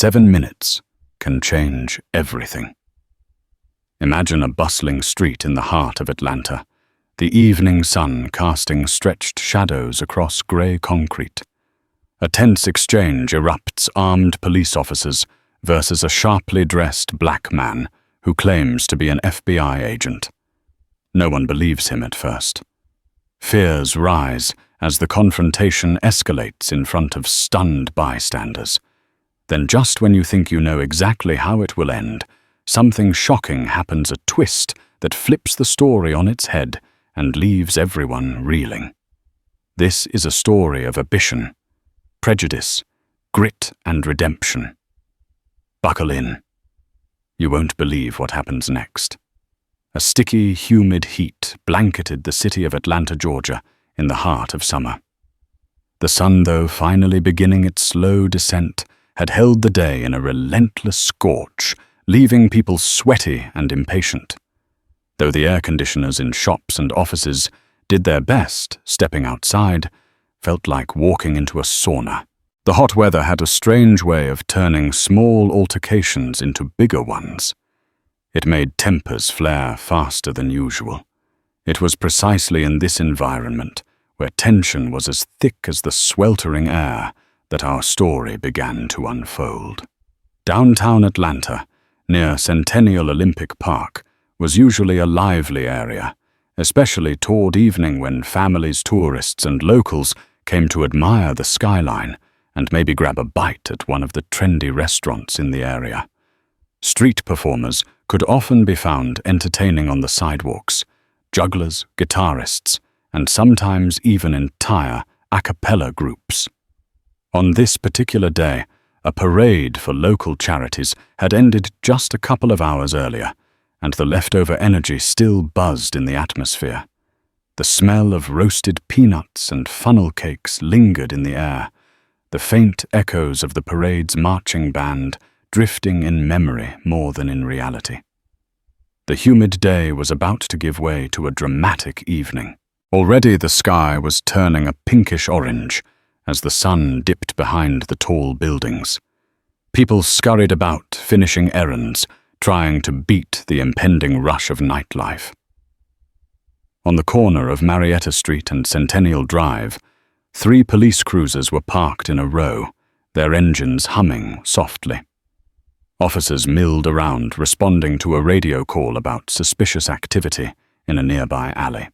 7 minutes can change everything. Imagine a bustling street in the heart of Atlanta, the evening sun casting stretched shadows across grey concrete. A tense exchange erupts, armed police officers versus a sharply dressed black man who claims to be an FBI agent. No one believes him at first. Fears rise as the confrontation escalates in front of stunned bystanders. Then just when you think you know exactly how it will end, something shocking happens, a twist that flips the story on its head and leaves everyone reeling. This is a story of ambition, prejudice, grit, and redemption. Buckle in. You won't believe what happens next. A sticky, humid heat blanketed the city of Atlanta, Georgia, in the heart of summer. The sun, though finally beginning its slow descent, had held the day in a relentless scorch, leaving people sweaty and impatient. Though the air conditioners in shops and offices did their best, stepping outside felt like walking into a sauna. The hot weather had a strange way of turning small altercations into bigger ones. It made tempers flare faster than usual. It was precisely in this environment, where tension was as thick as the sweltering air, that our story began to unfold. Downtown Atlanta, near Centennial Olympic Park, was usually a lively area, especially toward evening when families, tourists, and locals came to admire the skyline and maybe grab a bite at one of the trendy restaurants in the area. Street performers could often be found entertaining on the sidewalks, jugglers, guitarists, and sometimes even entire a cappella groups. On this particular day, a parade for local charities had ended just a couple of hours earlier, and the leftover energy still buzzed in the atmosphere. The smell of roasted peanuts and funnel cakes lingered in the air, the faint echoes of the parade's marching band drifting in memory more than in reality. The humid day was about to give way to a dramatic evening. Already the sky was turning a pinkish orange as the sun dipped behind the tall buildings. People scurried about, finishing errands, trying to beat the impending rush of nightlife. On the corner of Marietta Street and Centennial Drive, 3 police cruisers were parked in a row, their engines humming softly. Officers milled around, responding to a radio call about suspicious activity in a nearby alley.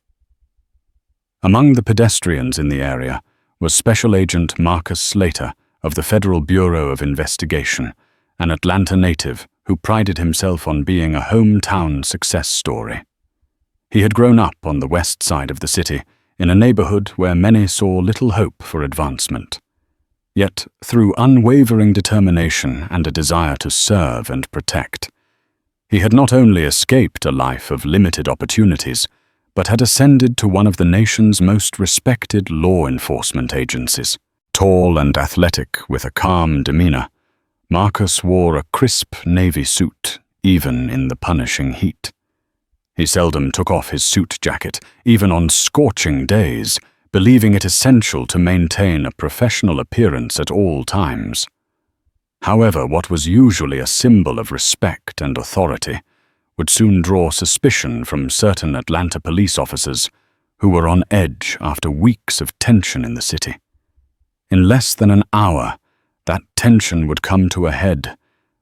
Among the pedestrians in the area was Special Agent Marcus Slater of the Federal Bureau of Investigation, an Atlanta native who prided himself on being a hometown success story. He had grown up on the west side of the city, in a neighborhood where many saw little hope for advancement. Yet, through unwavering determination and a desire to serve and protect, he had not only escaped a life of limited opportunities, but had ascended to one of the nation's most respected law enforcement agencies. Tall and athletic, with a calm demeanor, Marcus wore a crisp navy suit, even in the punishing heat. He seldom took off his suit jacket, even on scorching days, believing it essential to maintain a professional appearance at all times. However, what was usually a symbol of respect and authority would soon draw suspicion from certain Atlanta police officers who were on edge after weeks of tension in the city. In less than an hour, that tension would come to a head,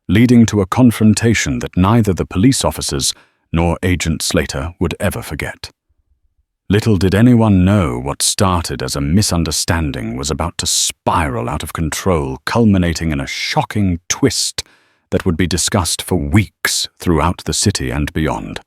leading to a confrontation that neither the police officers nor Agent Slater would ever forget. Little did anyone know what started as a misunderstanding was about to spiral out of control, culminating in a shocking twist that would be discussed for weeks throughout the city and beyond.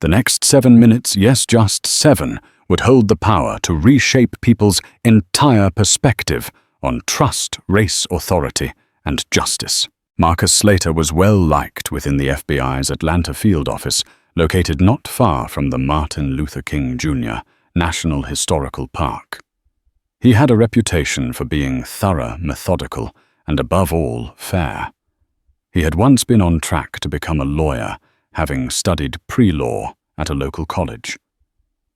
The next 7 minutes, yes, just 7, would hold the power to reshape people's entire perspective on trust, race, authority, and justice. Marcus Slater was well liked within the FBI's Atlanta field office, located not far from the Martin Luther King Jr. National Historical Park. He had a reputation for being thorough, methodical, and above all, fair. He had once been on track to become a lawyer, having studied pre-law at a local college.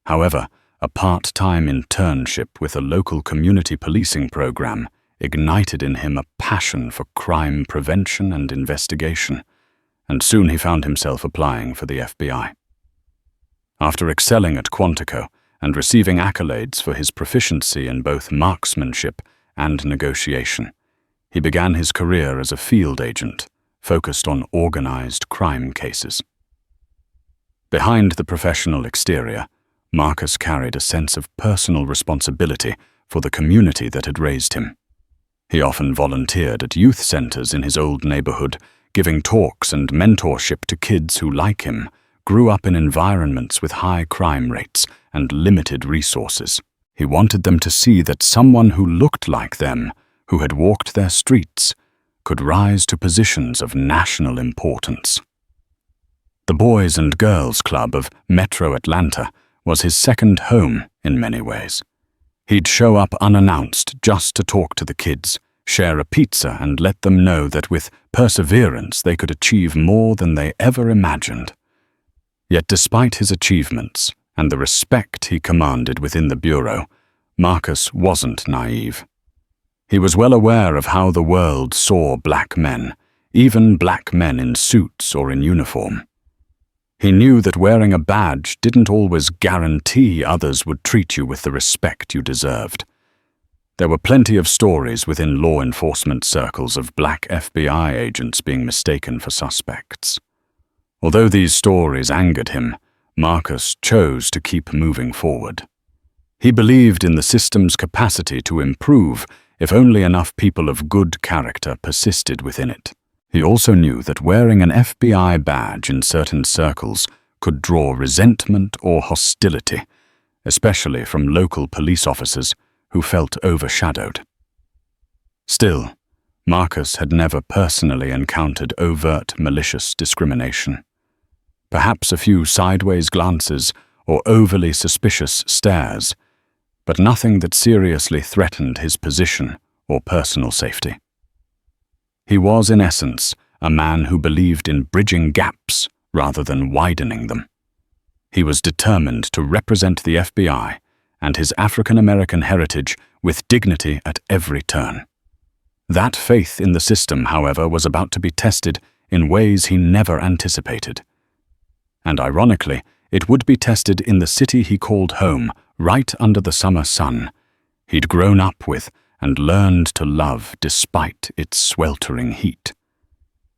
However, a part-time internship with a local community policing program ignited in him a passion for crime prevention and investigation, and soon he found himself applying for the FBI. After excelling at Quantico and receiving accolades for his proficiency in both marksmanship and negotiation, he began his career as a field agent, focused on organized crime cases. Behind the professional exterior, Marcus carried a sense of personal responsibility for the community that had raised him. He often volunteered at youth centers in his old neighborhood, giving talks and mentorship to kids who, like him, grew up in environments with high crime rates and limited resources. He wanted them to see that someone who looked like them, who had walked their streets, could rise to positions of national importance. The Boys and Girls Club of Metro Atlanta was his second home in many ways. He'd show up unannounced just to talk to the kids, share a pizza, and let them know that with perseverance they could achieve more than they ever imagined. Yet despite his achievements and the respect he commanded within the Bureau, Marcus wasn't naive. He was well aware of how the world saw black men, even black men in suits or in uniform. He knew that wearing a badge didn't always guarantee others would treat you with the respect you deserved. There were plenty of stories within law enforcement circles of black FBI agents being mistaken for suspects. Although these stories angered him, Marcus chose to keep moving forward. He believed in the system's capacity to improve if only enough people of good character persisted within it. He also knew that wearing an FBI badge in certain circles could draw resentment or hostility, especially from local police officers who felt overshadowed. Still, Marcus had never personally encountered overt malicious discrimination. Perhaps a few sideways glances or overly suspicious stares, but nothing that seriously threatened his position or personal safety. He was, in essence, a man who believed in bridging gaps rather than widening them. He was determined to represent the FBI and his African-American heritage with dignity at every turn. That faith in the system, however, was about to be tested in ways he never anticipated. And ironically, it would be tested in the city he called home, right under the summer sun, he'd grown up with and learned to love despite its sweltering heat.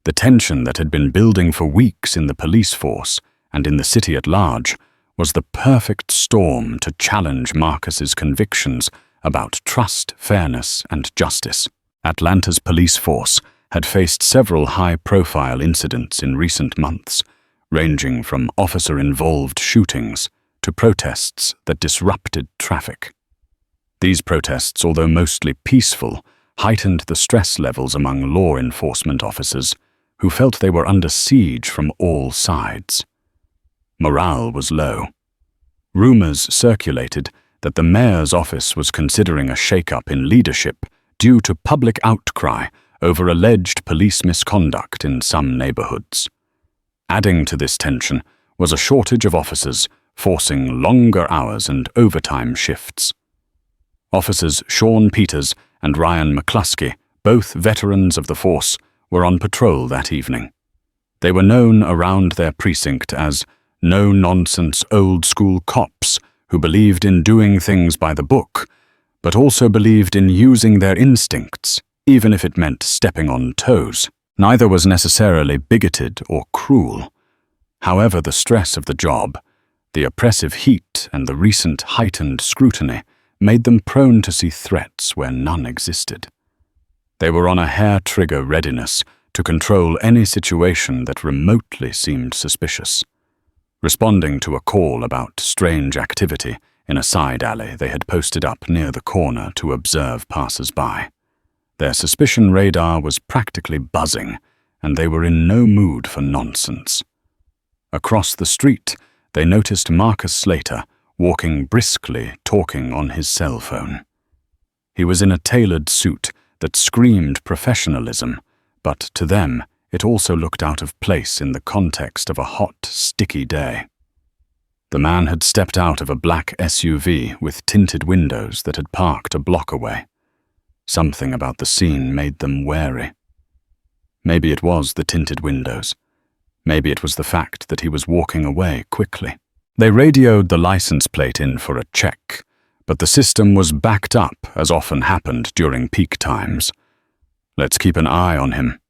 The tension that had been building for weeks in the police force and in the city at large was the perfect storm to challenge Marcus's convictions about trust, fairness, and justice. Atlanta's police force had faced several high-profile incidents in recent months, ranging from officer-involved shootings to protests that disrupted traffic. These protests, although mostly peaceful, heightened the stress levels among law enforcement officers who felt they were under siege from all sides. Morale was low. Rumors circulated that the mayor's office was considering a shake-up in leadership due to public outcry over alleged police misconduct in some neighborhoods. Adding to this tension was a shortage of officers, forcing longer hours and overtime shifts. Officers Sean Peters and Ryan McCluskey, both veterans of the force, were on patrol that evening. They were known around their precinct as no-nonsense old-school cops who believed in doing things by the book, but also believed in using their instincts, even if it meant stepping on toes. Neither was necessarily bigoted or cruel. However, the stress of the job, the oppressive heat, and the recent heightened scrutiny made them prone to see threats where none existed. They were on a hair-trigger readiness to control any situation that remotely seemed suspicious. Responding to a call about strange activity in a side alley they had posted up near the corner to observe passers-by. Their suspicion radar was practically buzzing, and they were in no mood for nonsense. Across the street, they noticed Marcus Slater walking briskly, talking on his cell phone. He was in a tailored suit that screamed professionalism, but to them it also looked out of place in the context of a hot, sticky day. The man had stepped out of a black SUV with tinted windows that had parked a block away. Something about the scene made them wary. Maybe it was the tinted windows. Maybe it was the fact that he was walking away quickly. They radioed the license plate in for a check, but the system was backed up, as often happened during peak times. "Let's keep an eye on him,"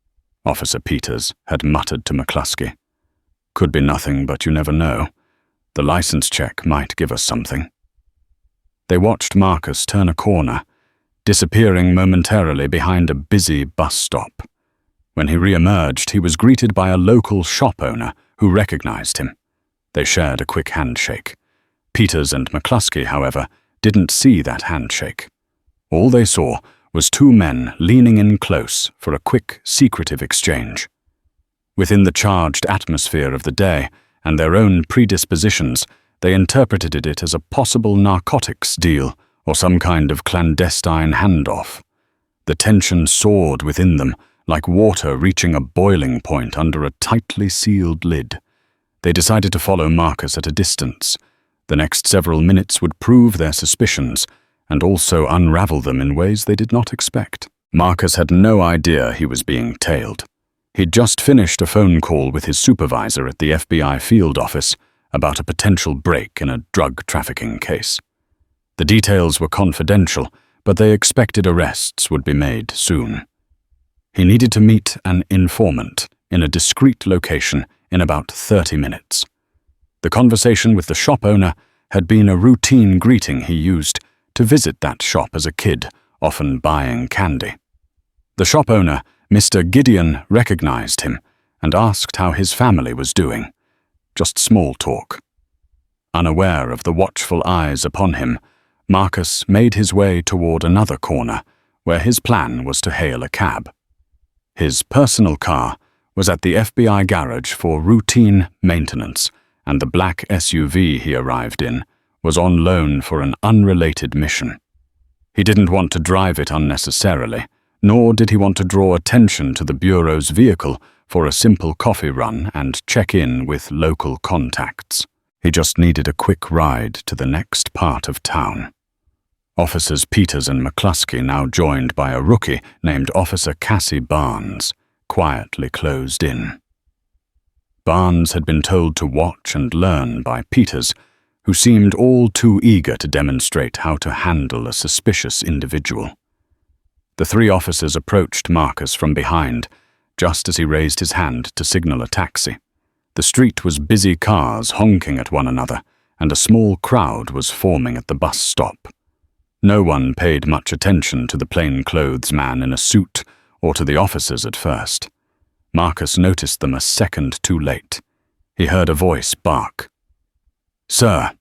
Officer Peters had muttered to McCluskey. "Could be nothing, but you never know. The license check might give us something." They watched Marcus turn a corner, disappearing momentarily behind a busy bus stop. When he re-emerged, he was greeted by a local shop owner who recognized him. They shared a quick handshake. Peters and McCluskey, however, didn't see that handshake. All they saw was two men leaning in close for a quick, secretive exchange. Within the charged atmosphere of the day and their own predispositions, they interpreted it as a possible narcotics deal or some kind of clandestine handoff. The tension soared within them, like water reaching a boiling point under a tightly sealed lid. They decided to follow Marcus at a distance. The next several minutes would prove their suspicions and also unravel them in ways they did not expect. Marcus had no idea he was being tailed. He'd just finished a phone call with his supervisor at the FBI field office about a potential break in a drug trafficking case. The details were confidential, but they expected arrests would be made soon. He needed to meet an informant in a discreet location in about 30 minutes. The conversation with the shop owner had been a routine greeting he used to visit that shop as a kid, often buying candy. The shop owner, Mr. Gideon, recognized him and asked how his family was doing. Just small talk. Unaware of the watchful eyes upon him, Marcus made his way toward another corner, where his plan was to hail a cab. His personal car was at the FBI garage for routine maintenance, and the black SUV he arrived in was on loan for an unrelated mission. He didn't want to drive it unnecessarily, nor did he want to draw attention to the Bureau's vehicle for a simple coffee run and check in with local contacts. He just needed a quick ride to the next part of town. Officers Peters and McCluskey, now joined by a rookie named Officer Cassie Barnes, quietly closed in. Barnes had been told to watch and learn by Peters, who seemed all too eager to demonstrate how to handle a suspicious individual. The three officers approached Marcus from behind, just as he raised his hand to signal a taxi. The street was busy cars honking at one another, and a small crowd was forming at the bus stop. No one paid much attention to the plainclothes man in a suit or to the officers at first. Marcus noticed them a second too late. He heard a voice bark. "Sir,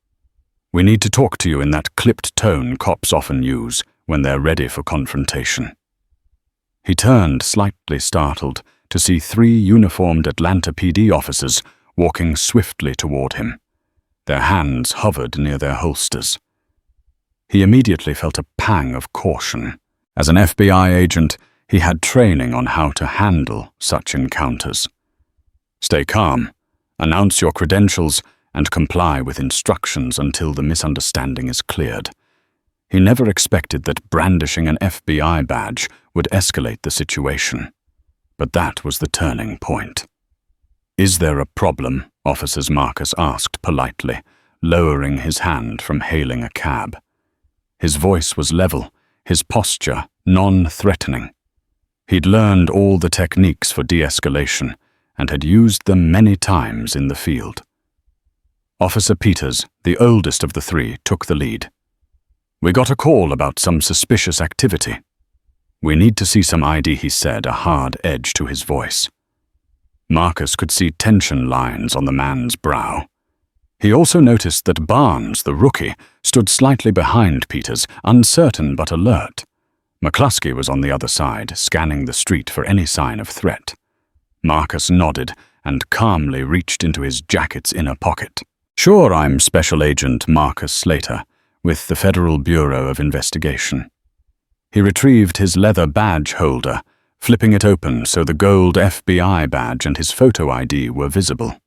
we need to talk to you in that clipped tone cops often use when they're ready for confrontation." He turned, slightly startled, to see three uniformed Atlanta PD officers walking swiftly toward him. Their hands hovered near their holsters. He immediately felt a pang of caution. As an FBI agent, he had training on how to handle such encounters. "Stay calm, announce your credentials, and comply with instructions until the misunderstanding is cleared." He never expected that brandishing an FBI badge would escalate the situation. But that was the turning point. "Is there a problem?" Officers Marcus asked politely, lowering his hand from hailing a cab. His voice was level, his posture non-threatening. He'd learned all the techniques for de-escalation and had used them many times in the field. Officer Peters, the oldest of the three, took the lead. "We got a call about some suspicious activity." "We need to see some ID," he said, a hard edge to his voice. Marcus could see tension lines on the man's brow. He also noticed that Barnes, the rookie, stood slightly behind Peters, uncertain but alert. McCluskey was on the other side, scanning the street for any sign of threat. Marcus nodded and calmly reached into his jacket's inner pocket. "Sure, I'm Special Agent Marcus Slater, with the Federal Bureau of Investigation." He retrieved his leather badge holder, flipping it open so the gold FBI badge and his photo ID were visible.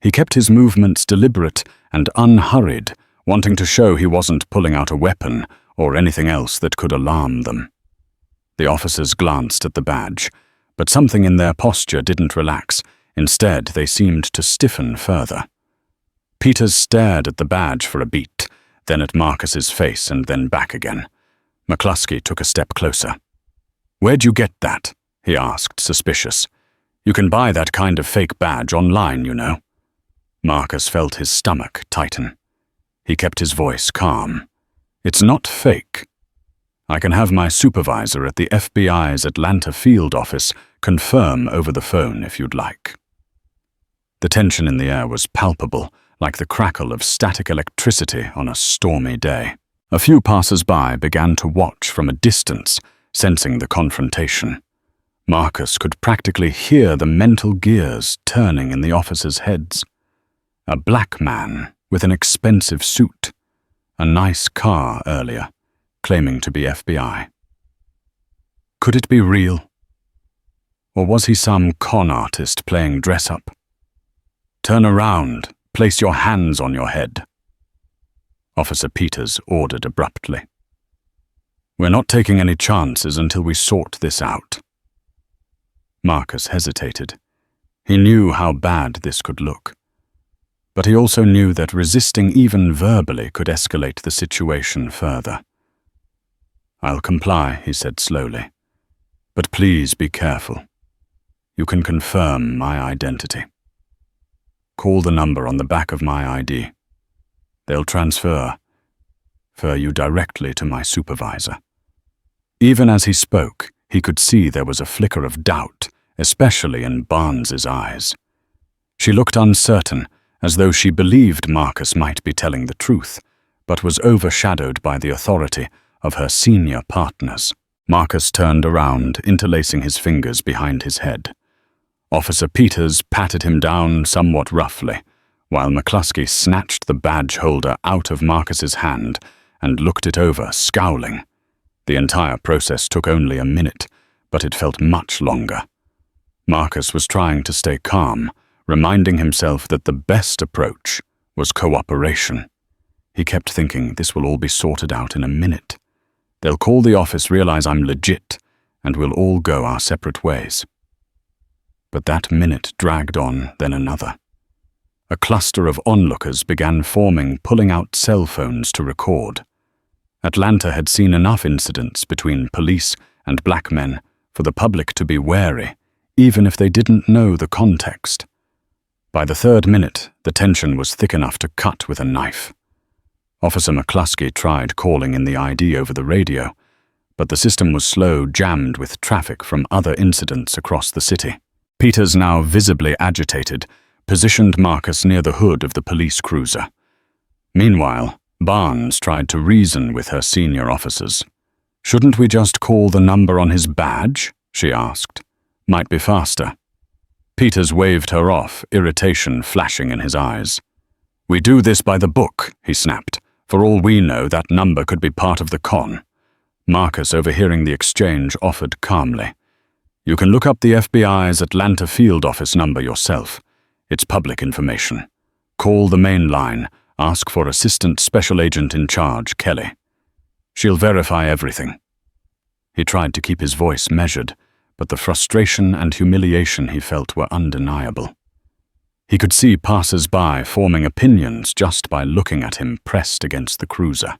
He kept his movements deliberate and unhurried, wanting to show he wasn't pulling out a weapon or anything else that could alarm them. The officers glanced at the badge, but something in their posture didn't relax. Instead, they seemed to stiffen further. Peters stared at the badge for a beat, then at Marcus's face and then back again. McCluskey took a step closer. "Where'd you get that?" he asked, suspicious. "You can buy that kind of fake badge online, you know." Marcus felt his stomach tighten. He kept his voice calm. "It's not fake. I can have my supervisor at the FBI's Atlanta field office confirm over the phone if you'd like." The tension in the air was palpable, like the crackle of static electricity on a stormy day. A few passers-by began to watch from a distance, sensing the confrontation. Marcus could practically hear the mental gears turning in the officers' heads. A black man with an expensive suit, a nice car earlier, claiming to be FBI. Could it be real? Or was he some con artist playing dress-up? "Turn around. Place your hands on your head," Officer Peters ordered abruptly. "We're not taking any chances until we sort this out." Marcus hesitated. He knew how bad this could look. But he also knew that resisting even verbally could escalate the situation further. "I'll comply," he said slowly. "But please be careful. You can confirm my identity. Call the number on the back of my ID. They'll transfer you directly to my supervisor." Even as he spoke, he could see there was a flicker of doubt, especially in Barnes's eyes. She looked uncertain, as though she believed Marcus might be telling the truth, but was overshadowed by the authority of her senior partners. Marcus turned around, interlacing his fingers behind his head. Officer Peters patted him down somewhat roughly, while McCluskey snatched the badge holder out of Marcus's hand and looked it over, scowling. The entire process took only a minute, but it felt much longer. Marcus was trying to stay calm, reminding himself that the best approach was cooperation. He kept thinking, this will all be sorted out in a minute. They'll call the office, realize I'm legit, and we'll all go our separate ways. But that minute dragged on, then another. A cluster of onlookers began forming, pulling out cell phones to record. Atlanta had seen enough incidents between police and black men for the public to be wary, even if they didn't know the context. By the third minute, the tension was thick enough to cut with a knife. Officer McCluskey tried calling in the ID over the radio, but the system was slow, jammed with traffic from other incidents across the city. Peters, now visibly agitated, positioned Marcus near the hood of the police cruiser. Meanwhile, Barnes tried to reason with her senior officers. "Shouldn't we just call the number on his badge?" she asked. "Might be faster." Peters waved her off, irritation flashing in his eyes. "We do this by the book," he snapped. "For all we know, that number could be part of the con." Marcus, overhearing the exchange, offered calmly, "You can look up the FBI's Atlanta field office number yourself. It's public information. Call the main line. Ask for Assistant Special Agent in Charge, Kelly. She'll verify everything." He tried to keep his voice measured, but the frustration and humiliation he felt were undeniable. He could see passers-by forming opinions just by looking at him pressed against the cruiser.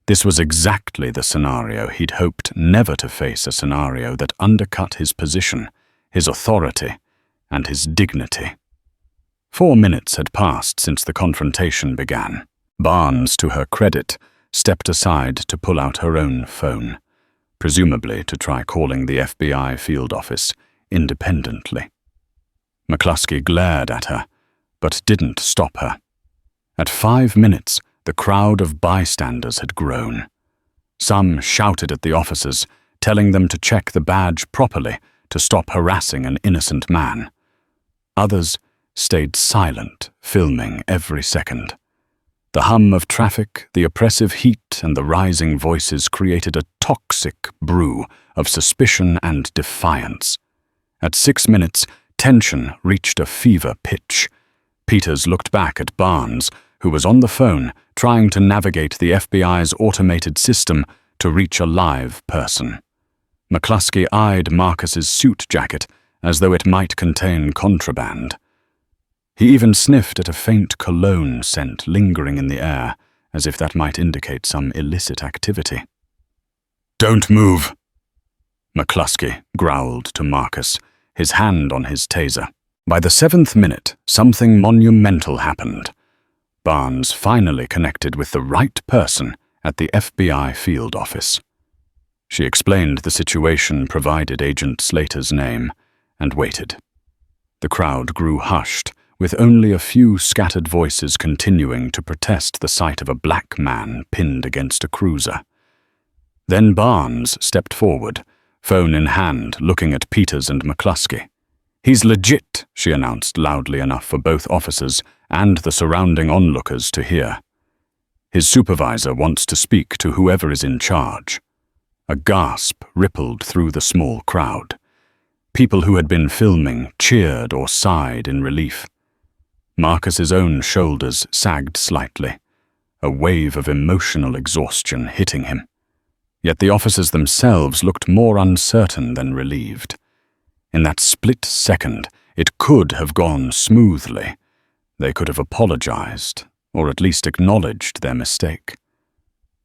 This was exactly the scenario he'd hoped never to face, a scenario that undercut his position, his authority, and his dignity. 4 minutes had passed since the confrontation began. Barnes, to her credit, stepped aside to pull out her own phone, presumably to try calling the FBI field office independently. McCluskey glared at her, but didn't stop her. At 5 minutes, the crowd of bystanders had grown. Some shouted at the officers, telling them to check the badge properly to stop harassing an innocent man. Others stayed silent, filming every second. The hum of traffic, the oppressive heat, and the rising voices created a toxic brew of suspicion and defiance. At 6 minutes, tension reached a fever pitch. Peters looked back at Barnes, who was on the phone trying to navigate the FBI's automated system to reach a live person. McCluskey eyed Marcus's suit jacket as though it might contain contraband. He even sniffed at a faint cologne scent lingering in the air, as if that might indicate some illicit activity. "Don't move," McCluskey growled to Marcus, his hand on his taser. By the 7th minute, something monumental happened. Barnes finally connected with the right person at the FBI field office. She explained the situation, provided Agent Slater's name, and waited. The crowd grew hushed, with only a few scattered voices continuing to protest the sight of a black man pinned against a cruiser. Then Barnes stepped forward, phone in hand, looking at Peters and McCluskey. "He's legit," she announced loudly enough for both officers and the surrounding onlookers to hear. "His supervisor wants to speak to whoever is in charge." A gasp rippled through the small crowd. People who had been filming cheered or sighed in relief. Marcus's own shoulders sagged slightly, a wave of emotional exhaustion hitting him. Yet the officers themselves looked more uncertain than relieved. In that split second, it could have gone smoothly. They could have apologized, or at least acknowledged their mistake.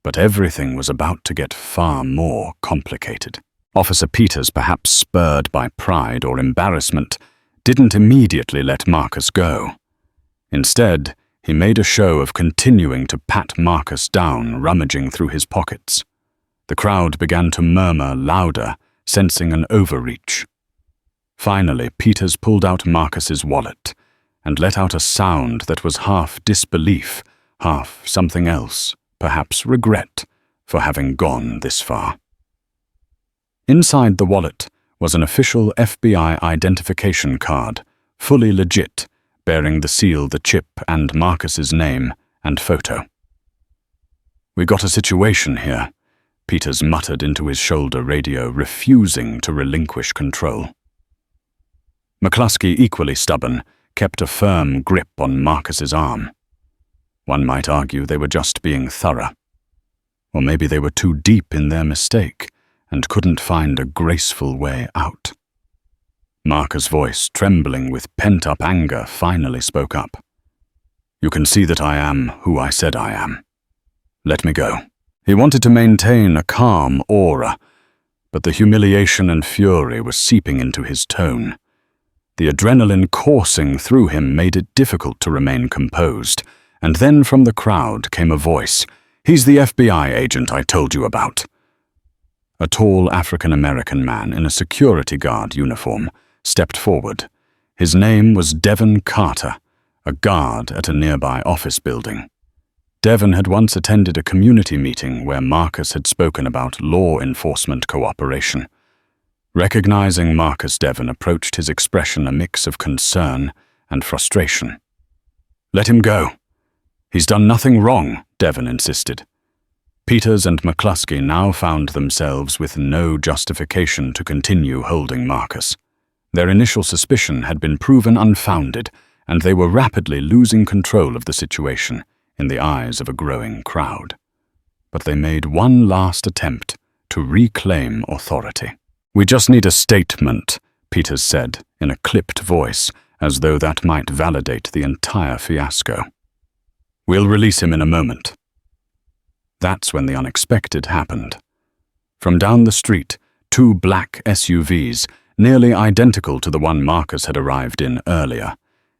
But everything was about to get far more complicated. Officer Peters, perhaps spurred by pride or embarrassment, didn't immediately let Marcus go. Instead, he made a show of continuing to pat Marcus down, rummaging through his pockets. The crowd began to murmur louder, sensing an overreach. Finally, Peters pulled out Marcus's wallet and let out a sound that was half disbelief, half something else, perhaps regret, for having gone this far. Inside the wallet was an official FBI identification card, fully legit, bearing the seal, the chip, and Marcus's name and photo. "We got a situation here," Peters muttered into his shoulder radio, refusing to relinquish control. McCluskey, equally stubborn, kept a firm grip on Marcus's arm. One might argue they were just being thorough. Or maybe they were too deep in their mistake and couldn't find a graceful way out. Marcus' voice, trembling with pent-up anger, finally spoke up. "You can see that I am who I said I am. Let me go." He wanted to maintain a calm aura, but the humiliation and fury were seeping into his tone. The adrenaline coursing through him made it difficult to remain composed, and then from the crowd came a voice. "He's the FBI agent I told you about." A tall African-American man in a security guard uniform stepped forward. His name was Devon Carter, a guard at a nearby office building. Devon had once attended a community meeting where Marcus had spoken about law enforcement cooperation. Recognizing Marcus, Devon approached his expression a mix of concern and frustration. "Let him go. He's done nothing wrong," Devon insisted. Peters and McCluskey now found themselves with no justification to continue holding Marcus. Their initial suspicion had been proven unfounded, and they were rapidly losing control of the situation in the eyes of a growing crowd. But they made one last attempt to reclaim authority. "We just need a statement," Peters said in a clipped voice, as though that might validate the entire fiasco. "We'll release him in a moment." That's when the unexpected happened. From down the street, two black SUVs, nearly identical to the one Marcus had arrived in earlier,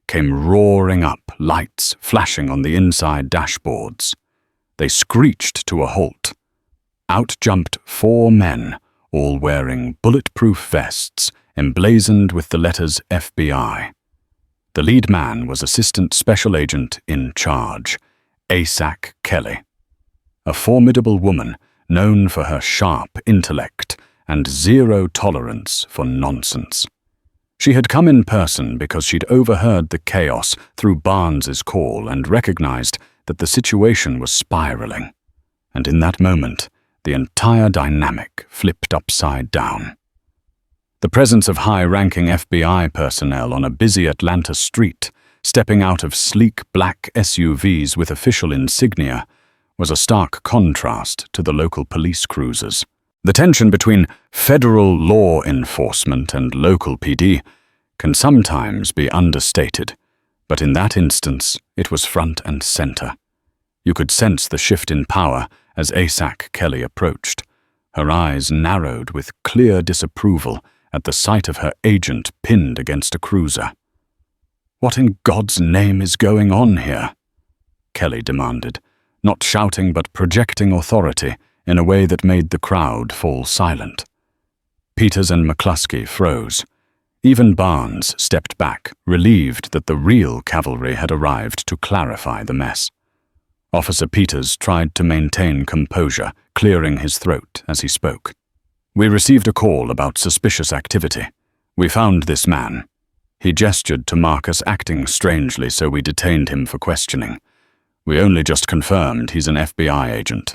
came roaring up, lights flashing on the inside dashboards. They screeched to a halt. Out jumped 4 men, all wearing bulletproof vests emblazoned with the letters FBI. The lead man was Assistant Special Agent in Charge, Asac Kelly, a formidable woman known for her sharp intellect and zero tolerance for nonsense. She had come in person because she'd overheard the chaos through Barnes's call and recognized that the situation was spiraling. And in that moment, the entire dynamic flipped upside down. The presence of high-ranking FBI personnel on a busy Atlanta street, stepping out of sleek black SUVs with official insignia, was a stark contrast to the local police cruisers. The tension between federal law enforcement and local PD can sometimes be understated, but in that instance, it was front and center. You could sense the shift in power as ASAC Kelly approached. Her eyes narrowed with clear disapproval at the sight of her agent pinned against a cruiser. "What in God's name is going on here?" Kelly demanded, not shouting but projecting authority in a way that made the crowd fall silent. Peters and McCluskey froze. Even Barnes stepped back, relieved that the real cavalry had arrived to clarify the mess. Officer Peters tried to maintain composure, clearing his throat as he spoke. "We received a call about suspicious activity. We found this man." He gestured to Marcus acting strangely, so we detained him for questioning. "We only just confirmed he's an FBI agent."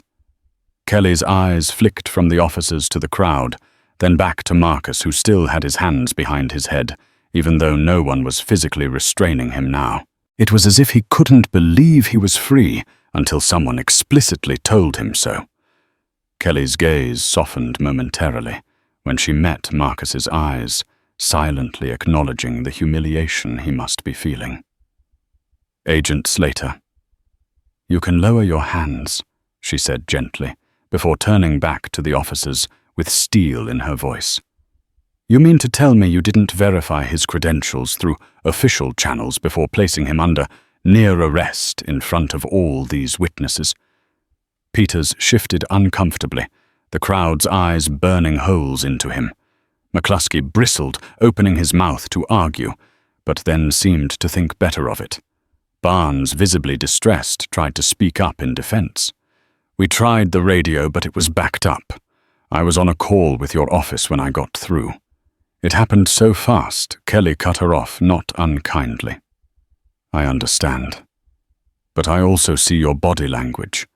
Kelly's eyes flicked from the officers to the crowd, then back to Marcus, who still had his hands behind his head, even though no one was physically restraining him now. It was as if he couldn't believe he was free until someone explicitly told him so. Kelly's gaze softened momentarily when she met Marcus's eyes, silently acknowledging the humiliation he must be feeling. "Agent Slater." "You can lower your hands," she said gently, before turning back to the officers with steel in her voice. "You mean to tell me you didn't verify his credentials through official channels before placing him under near arrest in front of all these witnesses?" Peters shifted uncomfortably, the crowd's eyes burning holes into him. McCluskey bristled, opening his mouth to argue, but then seemed to think better of it. Barnes, visibly distressed, tried to speak up in defense. "We tried the radio, but it was backed up. I was on a call with your office when I got through." It happened so fast, Kelly cut her off, not unkindly. "I understand. But I also see your body language.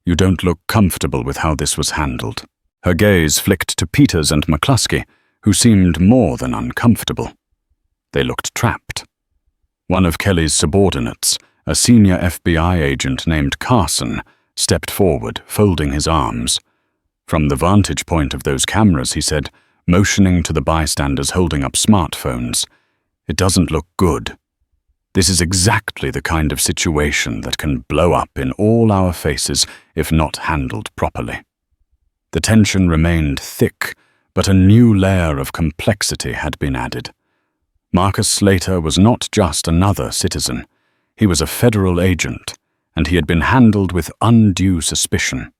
You don't look comfortable with how this was handled." Her gaze flicked to Peters and McCluskey, who seemed more than uncomfortable. They looked trapped. One of Kelly's subordinates, a senior FBI agent named Carson, stepped forward, folding his arms. From the vantage point of those cameras, he said, motioning to the bystanders holding up smartphones, "It doesn't look good. This is exactly the kind of situation that can blow up in all our faces if not handled properly." The tension remained thick, but a new layer of complexity had been added. Marcus Slater was not just another citizen. He was a federal agent, and he had been handled with undue suspicion.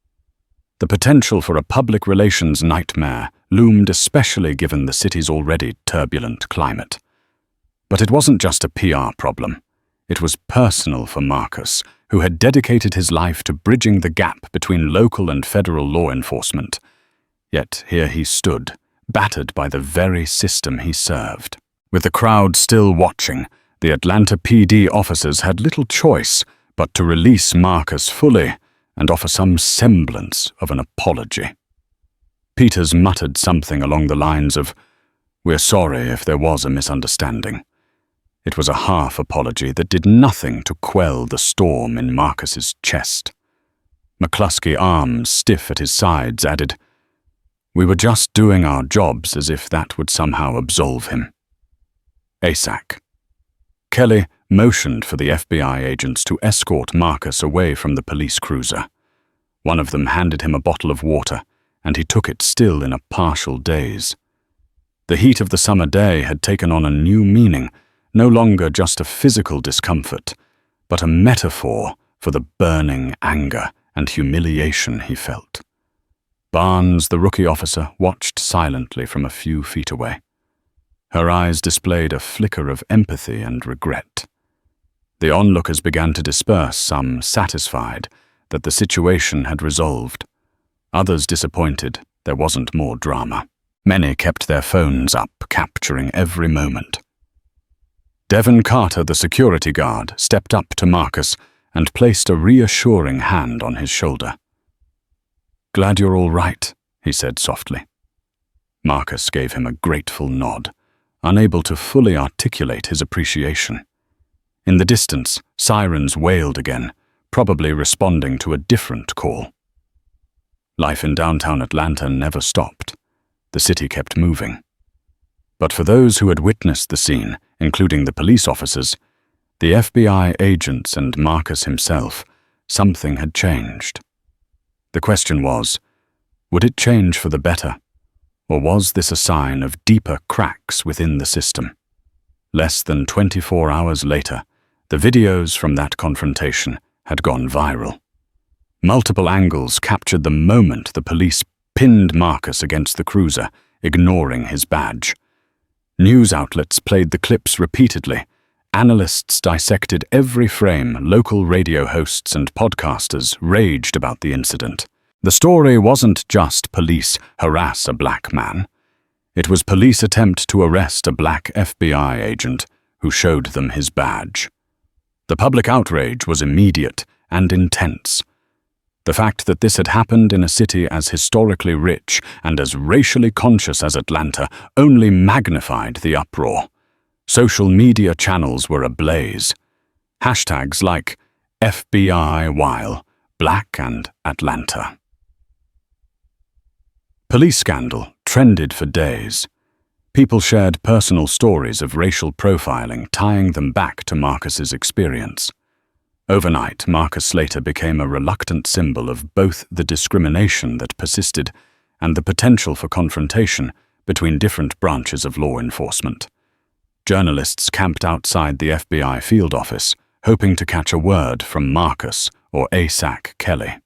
The potential for a public relations nightmare loomed, especially given the city's already turbulent climate. But it wasn't just a PR problem. It was personal for Marcus, who had dedicated his life to bridging the gap between local and federal law enforcement. Yet here he stood, battered by the very system he served. With the crowd still watching, the Atlanta PD officers had little choice but to release Marcus fully and offer some semblance of an apology. Peters muttered something along the lines of, "We're sorry if there was a misunderstanding." It was a half apology that did nothing to quell the storm in Marcus's chest. McCluskey, arms stiff at his sides, added, "We were just doing our jobs," as if that would somehow absolve him. ASAC. Kelly motioned for the FBI agents to escort Marcus away from the police cruiser. One of them handed him a bottle of water, and he took it still in a partial daze. The heat of the summer day had taken on a new meaning, no longer just a physical discomfort, but a metaphor for the burning anger and humiliation he felt. Barnes, the rookie officer, watched silently from a few feet away. Her eyes displayed a flicker of empathy and regret. The onlookers began to disperse, some satisfied that the situation had resolved, others disappointed there wasn't more drama. Many kept their phones up, capturing every moment. Devon Carter, the security guard, stepped up to Marcus and placed a reassuring hand on his shoulder. "Glad you're all right," he said softly. Marcus gave him a grateful nod, unable to fully articulate his appreciation. In the distance, sirens wailed again, probably responding to a different call. Life in downtown Atlanta never stopped. The city kept moving. But for those who had witnessed the scene, including the police officers, the FBI agents and Marcus himself, something had changed. The question was, would it change for the better? Or was this a sign of deeper cracks within the system? Less than 24 hours later, the videos from that confrontation had gone viral. Multiple angles captured the moment the police pinned Marcus against the cruiser, ignoring his badge. News outlets played the clips repeatedly. Analysts dissected every frame. Local radio hosts and podcasters raged about the incident. The story wasn't just police harass a black man. It was police attempt to arrest a black FBI agent who showed them his badge. The public outrage was immediate and intense. The fact that this had happened in a city as historically rich and as racially conscious as Atlanta only magnified the uproar. Social media channels were ablaze. Hashtags like FBI while Black and Atlanta. Police scandal trended for days. People shared personal stories of racial profiling, tying them back to Marcus's experience. Overnight, Marcus Slater became a reluctant symbol of both the discrimination that persisted and the potential for confrontation between different branches of law enforcement. Journalists camped outside the FBI field office, hoping to catch a word from Marcus or ASAC Kelly.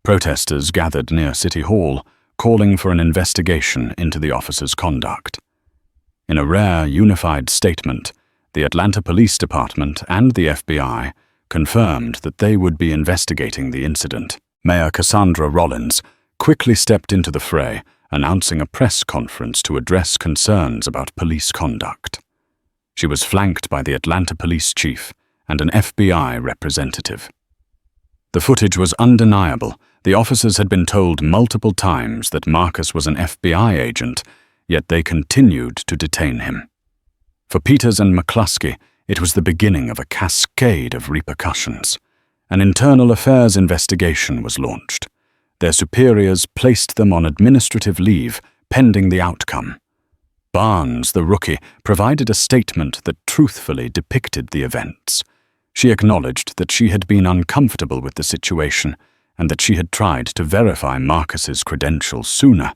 Protesters gathered near City Hall, calling for an investigation into the officer's conduct. In a rare, unified statement, the Atlanta Police Department and the FBI confirmed that they would be investigating the incident. Mayor Cassandra Rollins quickly stepped into the fray, announcing a press conference to address concerns about police conduct. She was flanked by the Atlanta Police Chief and an FBI representative. The footage was undeniable. The officers had been told multiple times that Marcus was an FBI agent, yet they continued to detain him. For Peters and McCluskey, it was the beginning of a cascade of repercussions. An internal affairs investigation was launched. Their superiors placed them on administrative leave, pending the outcome. Barnes, the rookie, provided a statement that truthfully depicted the events. She acknowledged that she had been uncomfortable with the situation and that she had tried to verify Marcus's credentials sooner.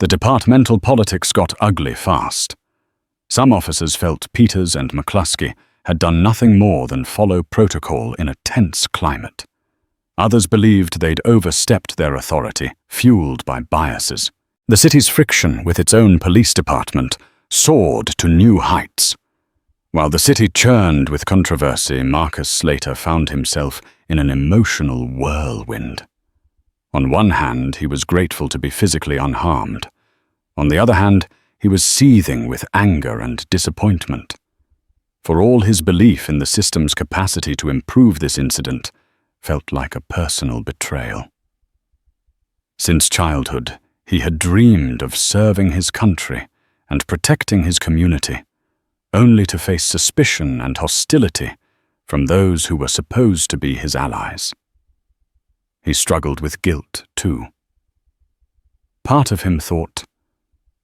The departmental politics got ugly fast. Some officers felt Peters and McCluskey had done nothing more than follow protocol in a tense climate. Others believed they'd overstepped their authority, fueled by biases. The city's friction with its own police department soared to new heights. While the city churned with controversy, Marcus Slater found himself in an emotional whirlwind. On one hand, he was grateful to be physically unharmed. On the other hand, he was seething with anger and disappointment. For all his belief in the system's capacity to improve this incident felt like a personal betrayal. Since childhood, he had dreamed of serving his country and protecting his community, only to face suspicion and hostility from those who were supposed to be his allies. He struggled with guilt, too. Part of him thought,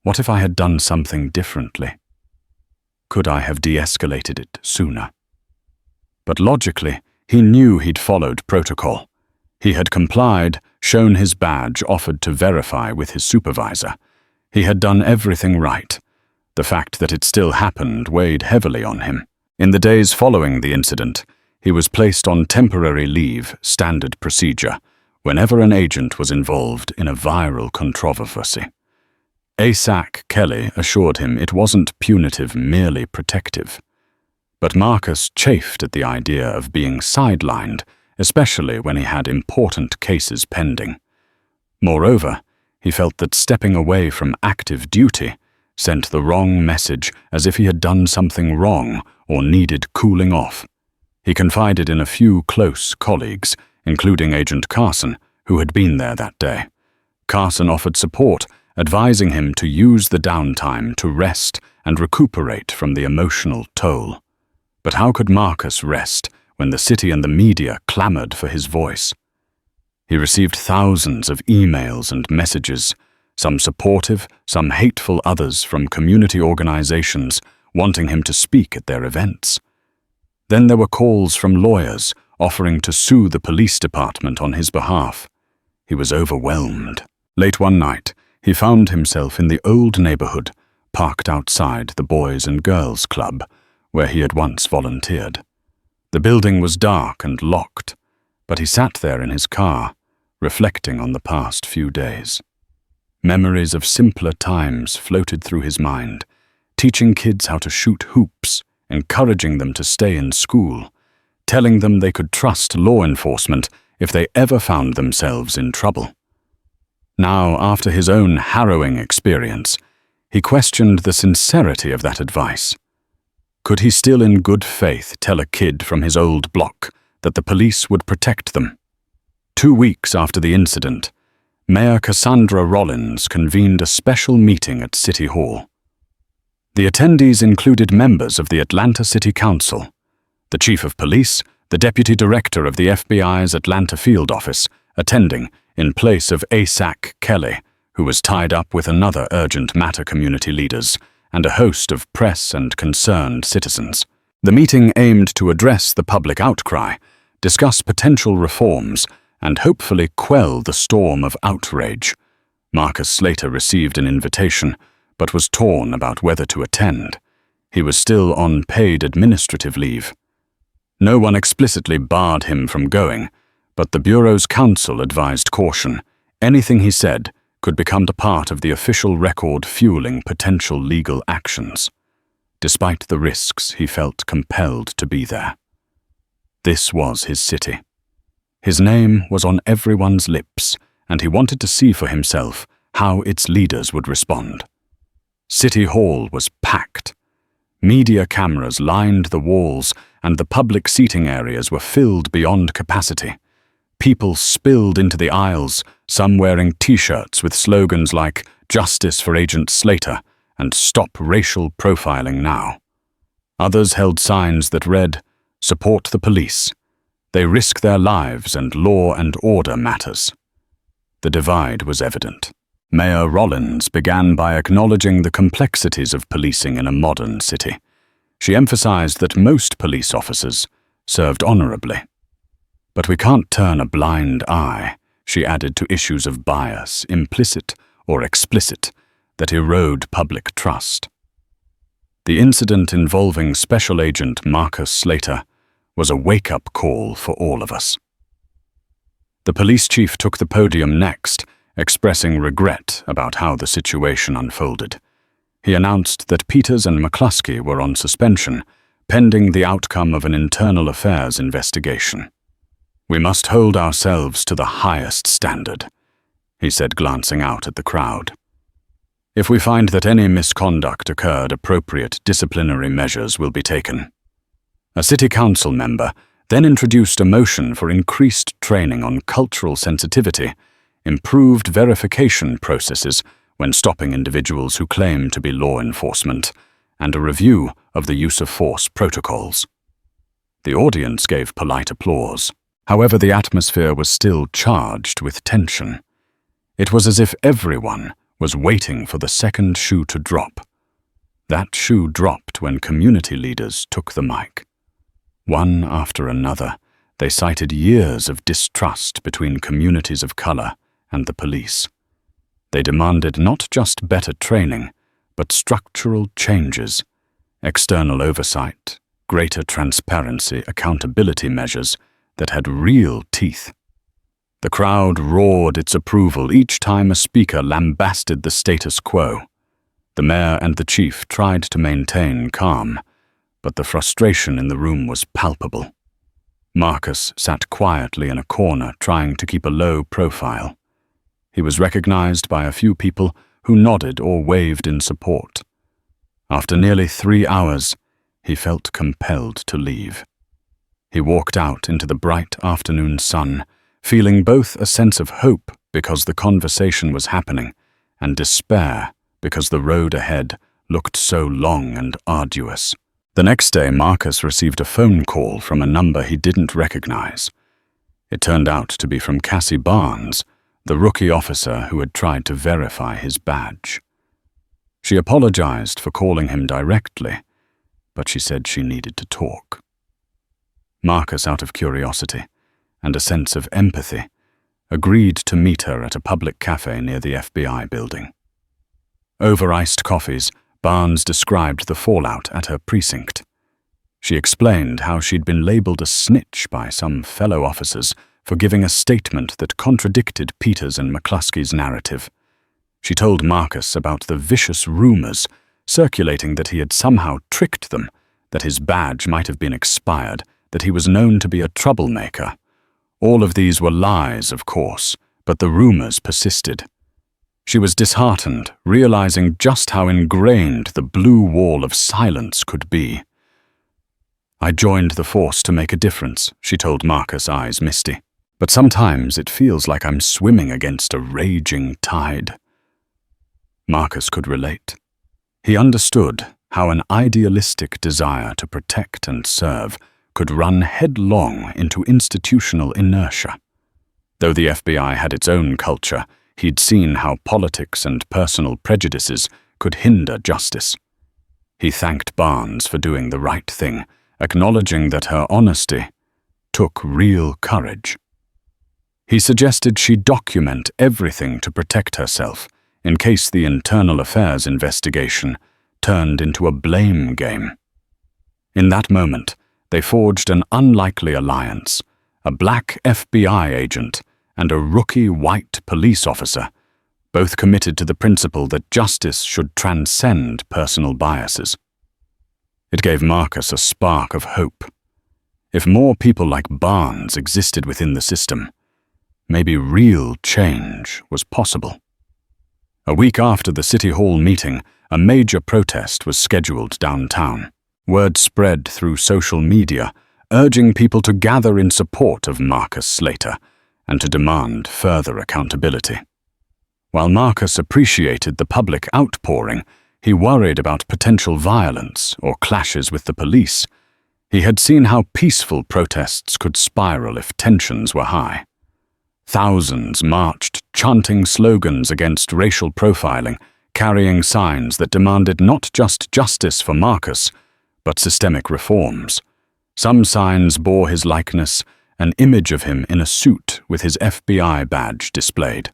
what if I had done something differently? Could I have de-escalated it sooner? But logically, he knew he'd followed protocol. He had complied, shown his badge, offered to verify with his supervisor. He had done everything right. The fact that it still happened weighed heavily on him. In the days following the incident, he was placed on temporary leave, standard procedure, whenever an agent was involved in a viral controversy. ASAC Kelly assured him it wasn't punitive, merely protective. But Marcus chafed at the idea of being sidelined, especially when he had important cases pending. Moreover, he felt that stepping away from active duty sent the wrong message, as if he had done something wrong or needed cooling off. He confided in a few close colleagues, including Agent Carson, who had been there that day. Carson offered support, advising him to use the downtime to rest and recuperate from the emotional toll. But how could Marcus rest when the city and the media clamored for his voice? He received thousands of emails and messages, some supportive, some hateful, others from community organizations wanting him to speak at their events. Then there were calls from lawyers offering to sue the police department on his behalf. He was overwhelmed. Late one night, he found himself in the old neighborhood, parked outside the Boys and Girls Club, where he had once volunteered. The building was dark and locked, but he sat there in his car, reflecting on the past few days. Memories of simpler times floated through his mind, teaching kids how to shoot hoops, encouraging them to stay in school, telling them they could trust law enforcement if they ever found themselves in trouble. Now, after his own harrowing experience, he questioned the sincerity of that advice. Could he still in good faith tell a kid from his old block that the police would protect them? 2 weeks after the incident, Mayor Cassandra Rollins convened a special meeting at City Hall. The attendees included members of the Atlanta City Council, the Chief of Police, the Deputy Director of the FBI's Atlanta Field Office, attending in place of ASAC Kelly, who was tied up with another urgent matter community leaders, and a host of press and concerned citizens. The meeting aimed to address the public outcry, discuss potential reforms, and hopefully quell the storm of outrage. Marcus Slater received an invitation, but was torn about whether to attend. He was still on paid administrative leave. No one explicitly barred him from going, but the Bureau's counsel advised caution. Anything he said could become a part of the official record fueling potential legal actions. Despite the risks, he felt compelled to be there. This was his city. His name was on everyone's lips, and he wanted to see for himself how its leaders would respond. City Hall was packed. Media cameras lined the walls, and the public seating areas were filled beyond capacity. People spilled into the aisles, some wearing T-shirts with slogans like "Justice for Agent Slater" and "Stop Racial Profiling Now." Others held signs that read, "Support the police. They risk their lives and law and order matters." The divide was evident. Mayor Rollins began by acknowledging the complexities of policing in a modern city. She emphasized that most police officers served honorably. But we can't turn a blind eye, she added, to issues of bias, implicit or explicit, that erode public trust. The incident involving Special Agent Marcus Slater was a wake-up call for all of us. The police chief took the podium next, expressing regret about how the situation unfolded. He announced that Peters and McCluskey were on suspension, pending the outcome of an internal affairs investigation. "We must hold ourselves to the highest standard," he said, glancing out at the crowd. "If we find that any misconduct occurred, appropriate disciplinary measures will be taken." A city council member then introduced a motion for increased training on cultural sensitivity, improved verification processes when stopping individuals who claim to be law enforcement, and a review of the use of force protocols. The audience gave polite applause. However, the atmosphere was still charged with tension. It was as if everyone was waiting for the second shoe to drop. That shoe dropped when community leaders took the mic. One after another, they cited years of distrust between communities of color and the police. They demanded not just better training, but structural changes, external oversight, greater transparency, accountability measures that had real teeth. The crowd roared its approval each time a speaker lambasted the status quo. The mayor and the chief tried to maintain calm, but the frustration in the room was palpable. Marcus sat quietly in a corner, trying to keep a low profile. He was recognized by a few people who nodded or waved in support. After nearly 3 hours, he felt compelled to leave. He walked out into the bright afternoon sun, feeling both a sense of hope because the conversation was happening, and despair because the road ahead looked so long and arduous. The next day, Marcus received a phone call from a number he didn't recognize. It turned out to be from Cassie Barnes, the rookie officer who had tried to verify his badge. She apologized for calling him directly, but she said she needed to talk. Marcus, out of curiosity and a sense of empathy, agreed to meet her at a public cafe near the FBI building. Over iced coffees, Barnes described the fallout at her precinct. She explained how she'd been labeled a snitch by some fellow officers for giving a statement that contradicted Peters and McCluskey's narrative. She told Marcus about the vicious rumors circulating that he had somehow tricked them, that his badge might have been expired, that he was known to be a troublemaker. All of these were lies, of course, but the rumors persisted. She was disheartened, realizing just how ingrained the blue wall of silence could be. "I joined the force to make a difference," she told Marcus, eyes misty. "But sometimes it feels like I'm swimming against a raging tide." Marcus could relate. He understood how an idealistic desire to protect and serve could run headlong into institutional inertia. Though the FBI had its own culture, he'd seen how politics and personal prejudices could hinder justice. He thanked Barnes for doing the right thing, acknowledging that her honesty took real courage. He suggested she document everything to protect herself in case the internal affairs investigation turned into a blame game. In that moment, they forged an unlikely alliance, a black FBI agent and a rookie white police officer, both committed to the principle that justice should transcend personal biases. It gave Marcus a spark of hope. If more people like Barnes existed within the system, maybe real change was possible. A week after the City Hall meeting, a major protest was scheduled downtown. Word spread through social media, urging people to gather in support of Marcus Slater and to demand further accountability. While Marcus appreciated the public outpouring, he worried about potential violence or clashes with the police. He had seen how peaceful protests could spiral if tensions were high. Thousands marched, chanting slogans against racial profiling, carrying signs that demanded not just justice for Marcus, but systemic reforms. Some signs bore his likeness, an image of him in a suit with his FBI badge displayed.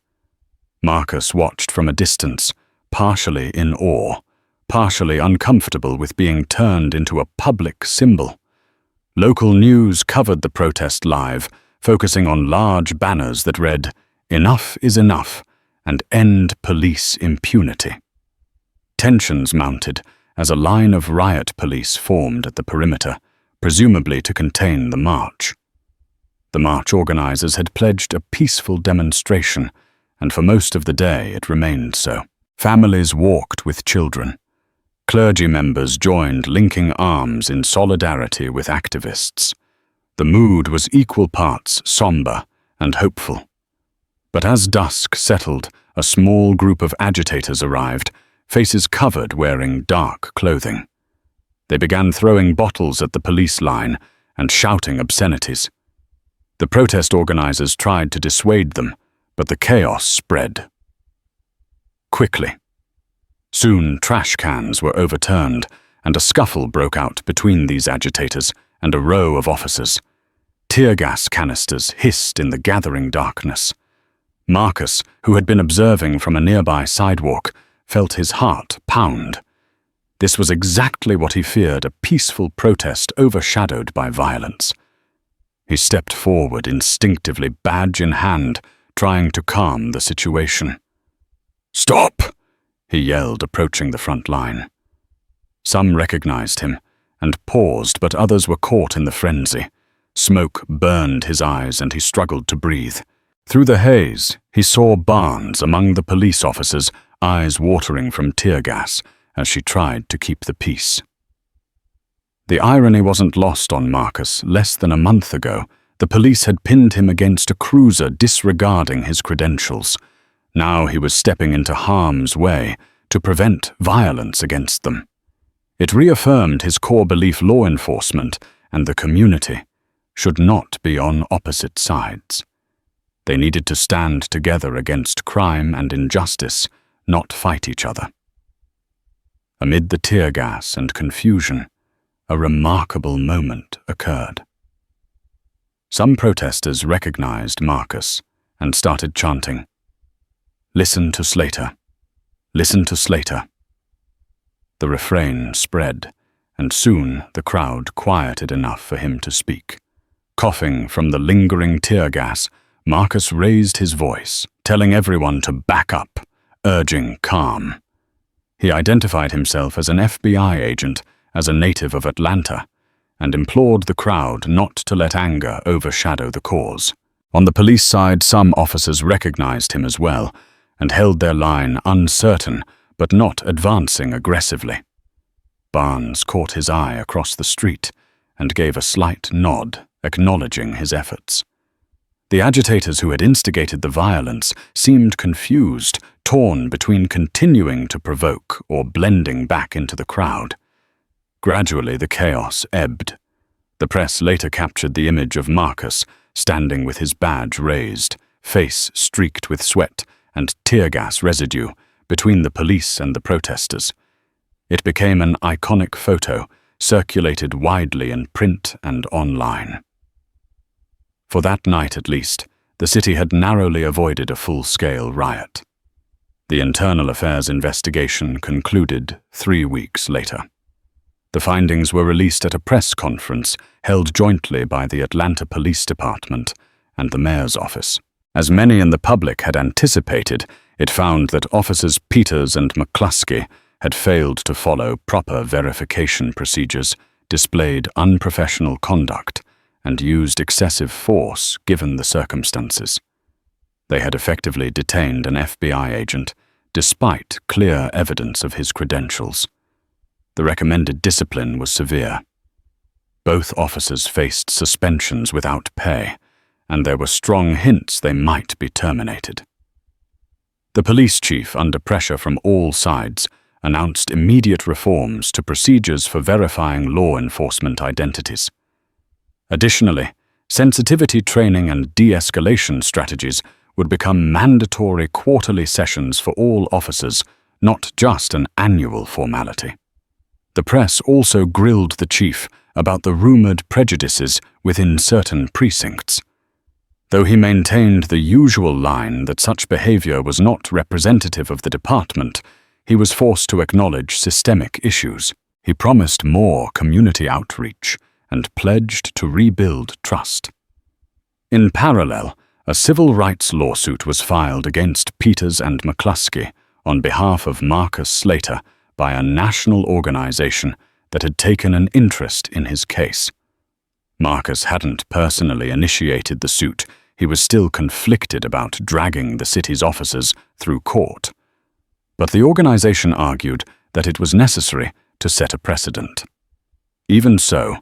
Marcus watched from a distance, partially in awe, partially uncomfortable with being turned into a public symbol. Local news covered the protest live, focusing on large banners that read, "Enough is enough," and "End police impunity." Tensions mounted as a line of riot police formed at the perimeter, presumably to contain the march. The march organizers had pledged a peaceful demonstration, and for most of the day it remained so. Families walked with children. Clergy members joined, linking arms in solidarity with activists. The mood was equal parts somber and hopeful. But as dusk settled, a small group of agitators arrived, faces covered, wearing dark clothing. They began throwing bottles at the police line and shouting obscenities. The protest organizers tried to dissuade them, but the chaos spread quickly. Soon trash cans were overturned, and a scuffle broke out between these agitators and a row of officers. Tear gas canisters hissed in the gathering darkness. Marcus, who had been observing from a nearby sidewalk, felt his heart pound. This was exactly what he feared, a peaceful protest overshadowed by violence. He stepped forward, instinctively, badge in hand, trying to calm the situation. "Stop!" he yelled, approaching the front line. Some recognized him and paused, but others were caught in the frenzy. Smoke burned his eyes and he struggled to breathe. Through the haze, he saw Barnes among the police officers, eyes watering from tear gas, as she tried to keep the peace. The irony wasn't lost on Marcus. Less than a month ago, the police had pinned him against a cruiser, disregarding his credentials. Now he was stepping into harm's way to prevent violence against them. It reaffirmed his core belief: law enforcement and the community should not be on opposite sides. They needed to stand together against crime and injustice, not fight each other. Amid the tear gas and confusion, a remarkable moment occurred. Some protesters recognized Marcus and started chanting, "Listen to Slater! Listen to Slater!" The refrain spread, and soon the crowd quieted enough for him to speak. Coughing from the lingering tear gas, Marcus raised his voice, telling everyone to back up, urging calm. He identified himself as an FBI agent, as a native of Atlanta, and implored the crowd not to let anger overshadow the cause. On the police side, some officers recognized him as well, and held their line uncertain, but not advancing aggressively. Barnes caught his eye across the street and gave a slight nod, acknowledging his efforts. The agitators who had instigated the violence seemed confused, torn between continuing to provoke or blending back into the crowd. Gradually, the chaos ebbed. The press later captured the image of Marcus, standing with his badge raised, face streaked with sweat and tear gas residue, between the police and the protesters. It became an iconic photo, circulated widely in print and online. For that night at least, the city had narrowly avoided a full-scale riot. The Internal Affairs investigation concluded 3 weeks later. The findings were released at a press conference held jointly by the Atlanta Police Department and the mayor's office. As many in the public had anticipated, it found that Officers Peters and McCluskey had failed to follow proper verification procedures, displayed unprofessional conduct, and used excessive force given the circumstances. They had effectively detained an FBI agent, despite clear evidence of his credentials. The recommended discipline was severe. Both officers faced suspensions without pay, and there were strong hints they might be terminated. The police chief, under pressure from all sides, announced immediate reforms to procedures for verifying law enforcement identities. Additionally, sensitivity training and de-escalation strategies would become mandatory quarterly sessions for all officers, not just an annual formality. The press also grilled the chief about the rumored prejudices within certain precincts. Though he maintained the usual line that such behavior was not representative of the department, he was forced to acknowledge systemic issues. He promised more community outreach and pledged to rebuild trust. In parallel, a civil rights lawsuit was filed against Peters and McCluskey on behalf of Marcus Slater by a national organization that had taken an interest in his case. Marcus hadn't personally initiated the suit. He was still conflicted about dragging the city's officers through court. But the organization argued that it was necessary to set a precedent. Even so,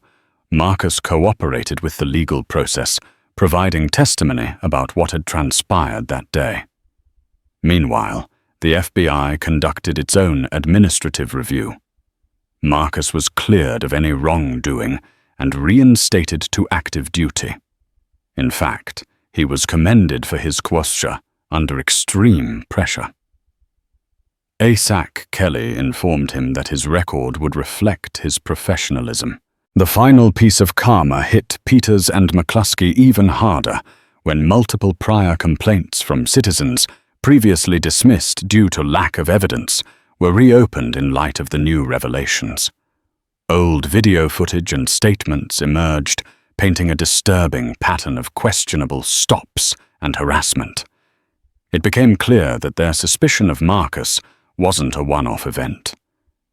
Marcus cooperated with the legal process, providing testimony about what had transpired that day. Meanwhile, the FBI conducted its own administrative review. Marcus was cleared of any wrongdoing and reinstated to active duty. In fact, he was commended for his quosha under extreme pressure. ASAC Kelly informed him that his record would reflect his professionalism. The final piece of karma hit Peters and McCluskey even harder when multiple prior complaints from citizens, previously dismissed due to lack of evidence, were reopened in light of the new revelations. Old video footage and statements emerged, painting a disturbing pattern of questionable stops and harassment. It became clear that their suspicion of Marcus wasn't a one-off event.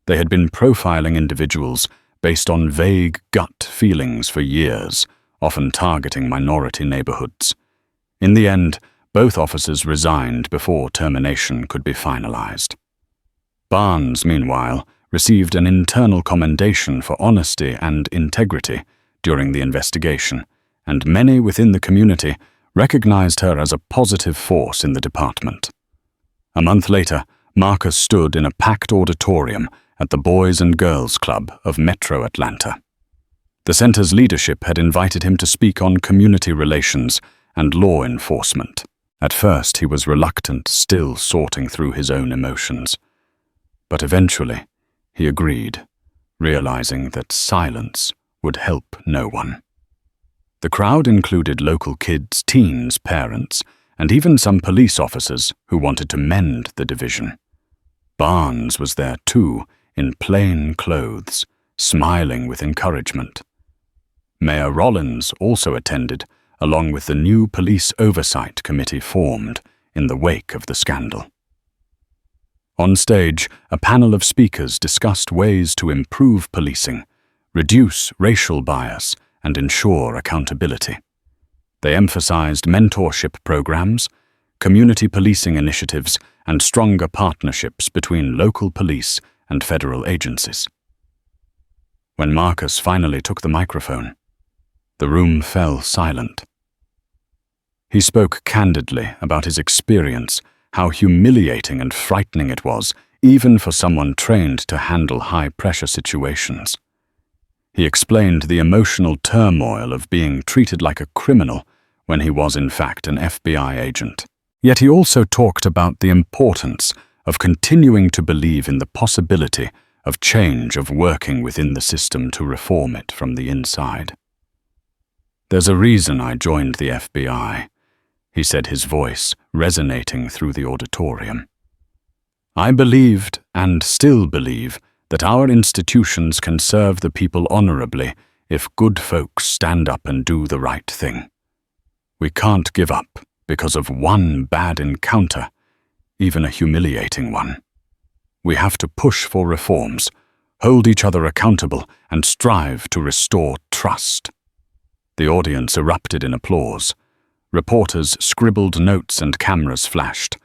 They had been profiling individuals based on vague gut feelings for years, often targeting minority neighborhoods. In the end, both officers resigned before termination could be finalized. Barnes, meanwhile, received an internal commendation for honesty and integrity during the investigation, and many within the community recognized her as a positive force in the department. A month later, Marcus stood in a packed auditorium at the Boys and Girls Club of Metro Atlanta. The center's leadership had invited him to speak on community relations and law enforcement. At first, he was reluctant, still sorting through his own emotions. But eventually, he agreed, realizing that silence would help no one. The crowd included local kids, teens, parents, and even some police officers who wanted to mend the division. Barnes was there too, in plain clothes, smiling with encouragement. Mayor Rollins also attended, along with the new police oversight committee formed in the wake of the scandal. On stage, a panel of speakers discussed ways to improve policing, reduce racial bias, and ensure accountability. They emphasized mentorship programs, community policing initiatives, and stronger partnerships between local police and federal agencies. When Marcus finally took the microphone, the room fell silent. He spoke candidly about his experience, how humiliating and frightening it was, even for someone trained to handle high-pressure situations. He explained the emotional turmoil of being treated like a criminal when he was in fact an FBI agent. Yet he also talked about the importance of continuing to believe in the possibility of change, of working within the system to reform it from the inside. "There's a reason I joined the FBI," he said, his voice resonating through the auditorium. "I believed, and still believe, that our institutions can serve the people honorably if good folks stand up and do the right thing. We can't give up because of one bad encounter, even a humiliating one. We have to push for reforms, hold each other accountable, and strive to restore trust." The audience erupted in applause. Reporters scribbled notes and cameras flashed.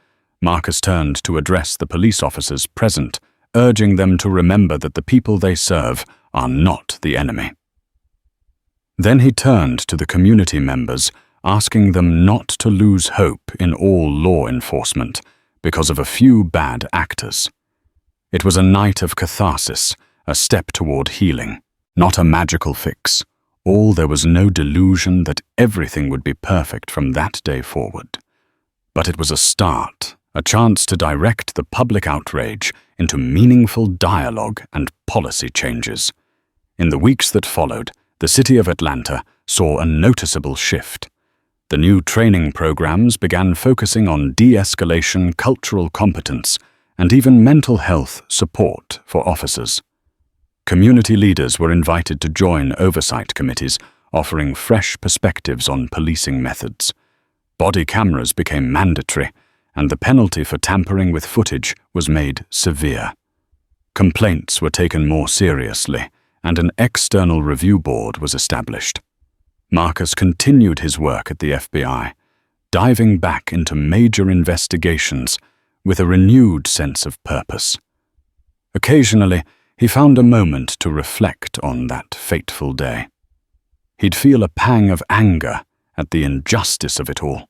Marcus turned to address the police officers present, urging them to remember that the people they serve are not the enemy. Then he turned to the community members, asking them not to lose hope in all law enforcement because of a few bad actors. It was a night of catharsis, a step toward healing, not a magical fix. There was no delusion that everything would be perfect from that day forward. But it was a start, a chance to direct the public outrage into meaningful dialogue and policy changes. In the weeks that followed, the city of Atlanta saw a noticeable shift. The new training programs began focusing on de-escalation, cultural competence, and even mental health support for officers. Community leaders were invited to join oversight committees, offering fresh perspectives on policing methods. Body cameras became mandatory, and the penalty for tampering with footage was made severe. Complaints were taken more seriously, and an external review board was established. Marcus continued his work at the FBI, diving back into major investigations with a renewed sense of purpose. Occasionally, he found a moment to reflect on that fateful day. He'd feel a pang of anger at the injustice of it all,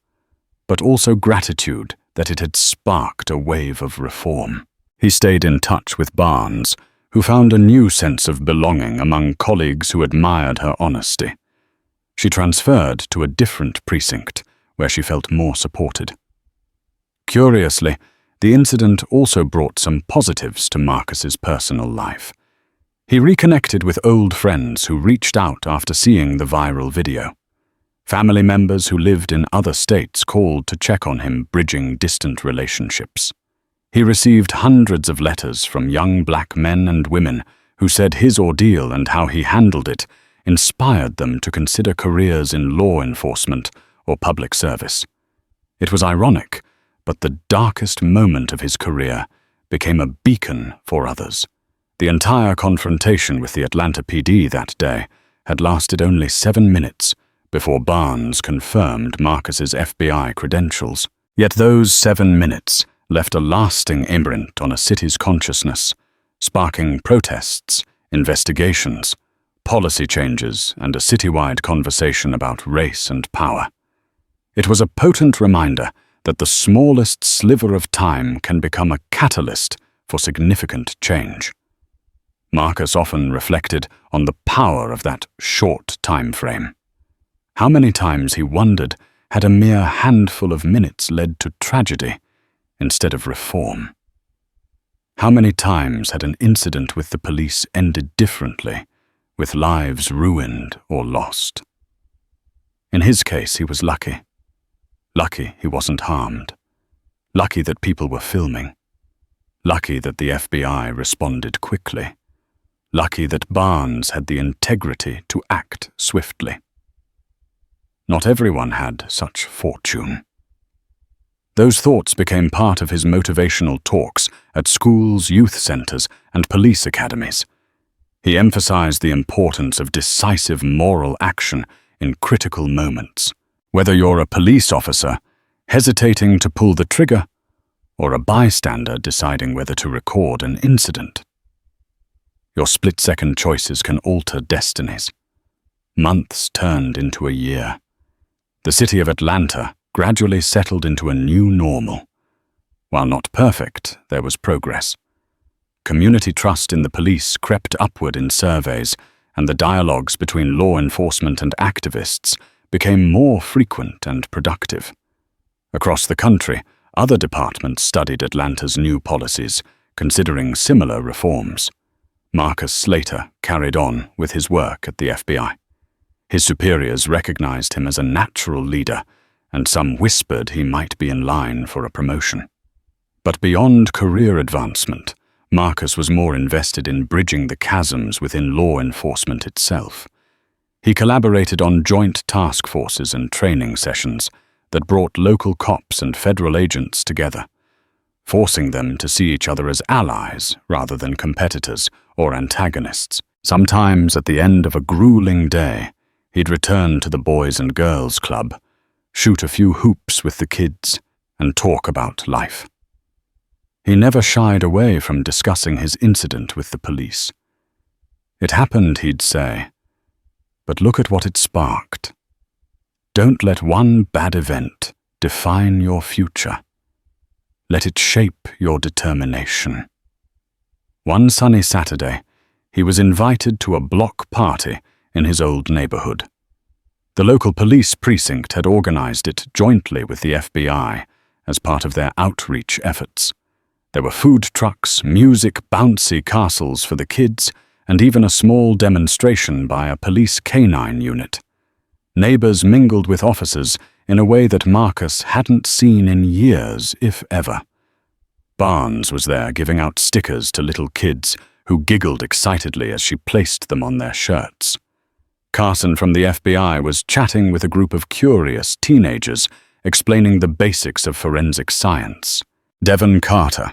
but also gratitude that it had sparked a wave of reform. He stayed in touch with Barnes, who found a new sense of belonging among colleagues who admired her honesty. She transferred to a different precinct, where she felt more supported. Curiously, the incident also brought some positives to Marcus's personal life. He reconnected with old friends who reached out after seeing the viral video. Family members who lived in other states called to check on him, bridging distant relationships. He received hundreds of letters from young black men and women who said his ordeal and how he handled it inspired them to consider careers in law enforcement or public service. It was ironic, but the darkest moment of his career became a beacon for others. The entire confrontation with the Atlanta PD that day had lasted only 7 minutes before Barnes confirmed Marcus's FBI credentials. Yet those 7 minutes left a lasting imprint on a city's consciousness, sparking protests, investigations, policy changes, and a citywide conversation about race and power. It was a potent reminder that the smallest sliver of time can become a catalyst for significant change. Marcus often reflected on the power of that short time frame. How many times, he wondered, had a mere handful of minutes led to tragedy instead of reform? How many times had an incident with the police ended differently, with lives ruined or lost? In his case, he was lucky. Lucky he wasn't harmed. Lucky that people were filming. Lucky that the FBI responded quickly. Lucky that Barnes had the integrity to act swiftly. Not everyone had such fortune. Those thoughts became part of his motivational talks at schools, youth centers, and police academies. He emphasized the importance of decisive moral action in critical moments. Whether you're a police officer hesitating to pull the trigger, or a bystander deciding whether to record an incident, your split-second choices can alter destinies. Months turned into a year. The city of Atlanta gradually settled into a new normal. While not perfect, there was progress. Community trust in the police crept upward in surveys, and the dialogues between law enforcement and activists became more frequent and productive. Across the country, other departments studied Atlanta's new policies, considering similar reforms. Marcus Slater carried on with his work at the FBI. His superiors recognized him as a natural leader, and some whispered he might be in line for a promotion. But beyond career advancement, Marcus was more invested in bridging the chasms within law enforcement itself. He collaborated on joint task forces and training sessions that brought local cops and federal agents together, forcing them to see each other as allies rather than competitors or antagonists. Sometimes, at the end of a grueling day, he'd return to the Boys and Girls Club, shoot a few hoops with the kids, and talk about life. He never shied away from discussing his incident with the police. It happened, he'd say, but look at what it sparked. Don't let one bad event define your future. Let it shape your determination. One sunny Saturday, he was invited to a block party in his old neighborhood. The local police precinct had organized it jointly with the FBI as part of their outreach efforts. There were food trucks, music, bouncy castles for the kids, and even a small demonstration by a police canine unit. Neighbors mingled with officers in a way that Marcus hadn't seen in years, if ever. Barnes was there giving out stickers to little kids who giggled excitedly as she placed them on their shirts. Carson from the FBI was chatting with a group of curious teenagers, explaining the basics of forensic science. Devon Carter,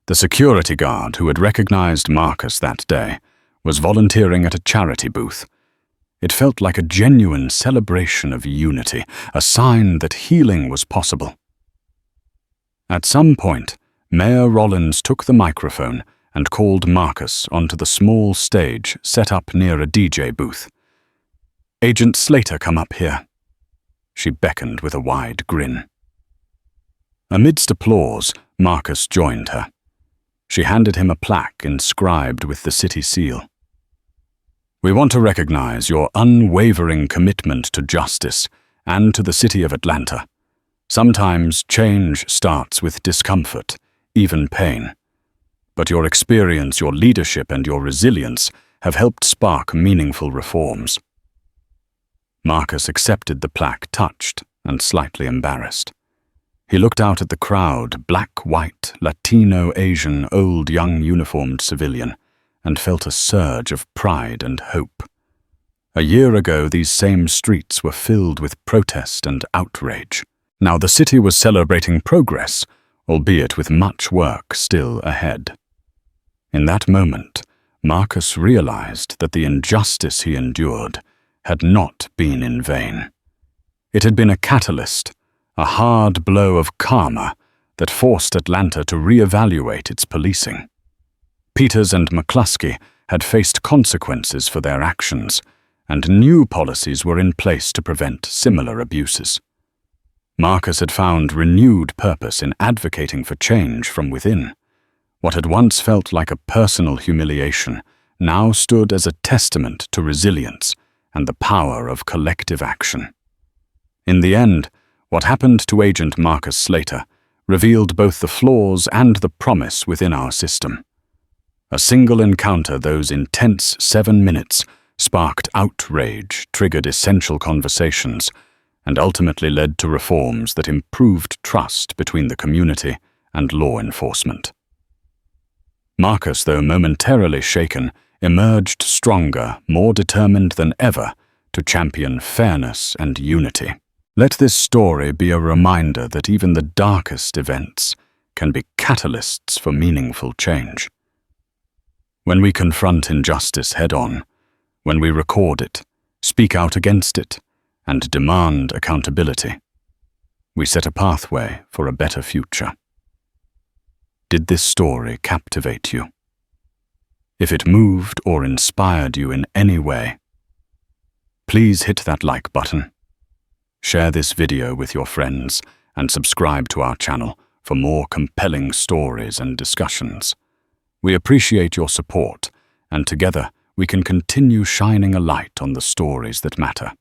the security guard who had recognized Marcus that day, was volunteering at a charity booth. It felt like a genuine celebration of unity, a sign that healing was possible. At some point, Mayor Rollins took the microphone and called Marcus onto the small stage set up near a DJ booth. "Agent Slater, come up here." She beckoned with a wide grin. Amidst applause, Marcus joined her. She handed him a plaque inscribed with the city seal. "We want to recognize your unwavering commitment to justice and to the city of Atlanta. Sometimes change starts with discomfort, even pain. But your experience, your leadership, and your resilience have helped spark meaningful reforms." Marcus accepted the plaque, touched and slightly embarrassed. He looked out at the crowd, black, white, Latino, Asian, old, young, uniformed civilian, and felt a surge of pride and hope. A year ago, these same streets were filled with protest and outrage. Now the city was celebrating progress, albeit with much work still ahead. In that moment, Marcus realized that the injustice he endured had not been in vain. It had been a catalyst, a hard blow of karma that forced Atlanta to reevaluate its policing. Peters and McCluskey had faced consequences for their actions, and new policies were in place to prevent similar abuses. Marcus had found renewed purpose in advocating for change from within. What had once felt like a personal humiliation now stood as a testament to resilience and the power of collective action. In the end, what happened to Agent Marcus Slater revealed both the flaws and the promise within our system. A single encounter, those intense 7 minutes, sparked outrage, triggered essential conversations, and ultimately led to reforms that improved trust between the community and law enforcement. Marcus, though momentarily shaken, emerged stronger, more determined than ever to champion fairness and unity. Let this story be a reminder that even the darkest events can be catalysts for meaningful change. When we confront injustice head-on, when we record it, speak out against it, and demand accountability, we set a pathway for a better future. Did this story captivate you? If it moved or inspired you in any way, please hit that like button. Share this video with your friends and subscribe to our channel for more compelling stories and discussions. We appreciate your support, and together we can continue shining a light on the stories that matter.